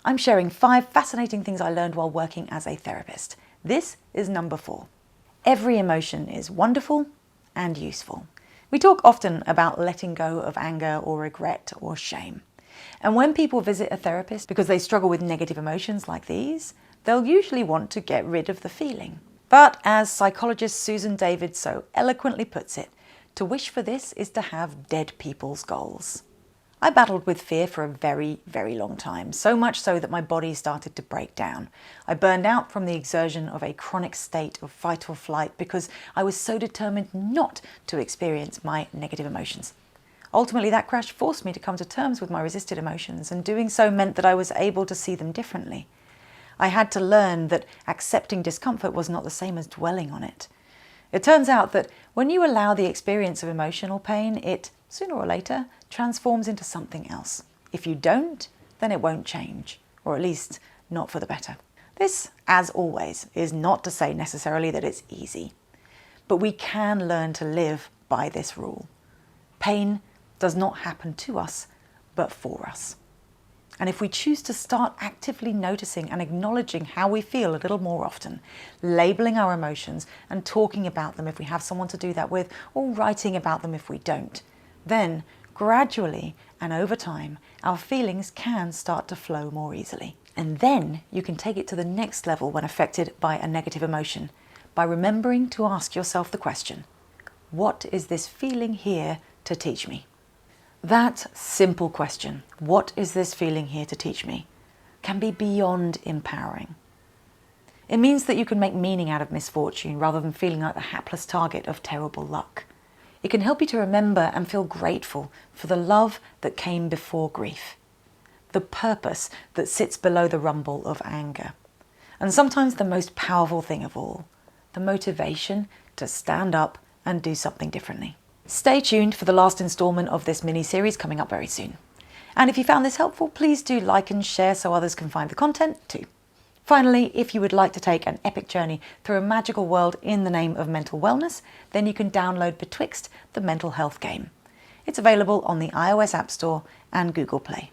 I'm sharing 5 fascinating things I learned while working as a therapist. This is number 4. Every emotion is wonderful and useful. We talk often about letting go of anger or regret or shame. And when people visit a therapist because they struggle with negative emotions like these, they'll usually want to get rid of the feeling. But as psychologist Susan David so eloquently puts it, to wish for this is to have dead people's goals. I battled with fear for a very, very long time, so much so that my body started to break down. I burned out from the exertion of a chronic state of fight or flight because I was so determined not to experience my negative emotions. Ultimately, that crash forced me to come to terms with my resisted emotions, and doing so meant that I was able to see them differently. I had to learn that accepting discomfort was not the same as dwelling on it. It turns out that when you allow the experience of emotional pain, it, sooner or later, transforms into something else. If you don't, then it won't change, or at least not for the better. This, as always, is not to say necessarily that it's easy, but we can learn to live by this rule. Pain does not happen to us, but for us. And if we choose to start actively noticing and acknowledging how we feel a little more often, labeling our emotions and talking about them if we have someone to do that with, or writing about them if we don't, then gradually and over time, our feelings can start to flow more easily. And then you can take it to the next level when affected by a negative emotion, by remembering to ask yourself the question, what is this feeling here to teach me? That simple question, what is this feeling here to teach me, can be beyond empowering. It means that you can make meaning out of misfortune rather than feeling like the hapless target of terrible luck. It can help you to remember and feel grateful for the love that came before grief, the purpose that sits below the rumble of anger, and sometimes the most powerful thing of all, the motivation to stand up and do something differently. Stay tuned for the last installment of this mini-series coming up very soon. And if you found this helpful, please do like and share so others can find the content too. Finally, if you would like to take an epic journey through a magical world in the name of mental wellness, then you can download Betwixt, the mental health game. It's available on the iOS App Store and Google Play.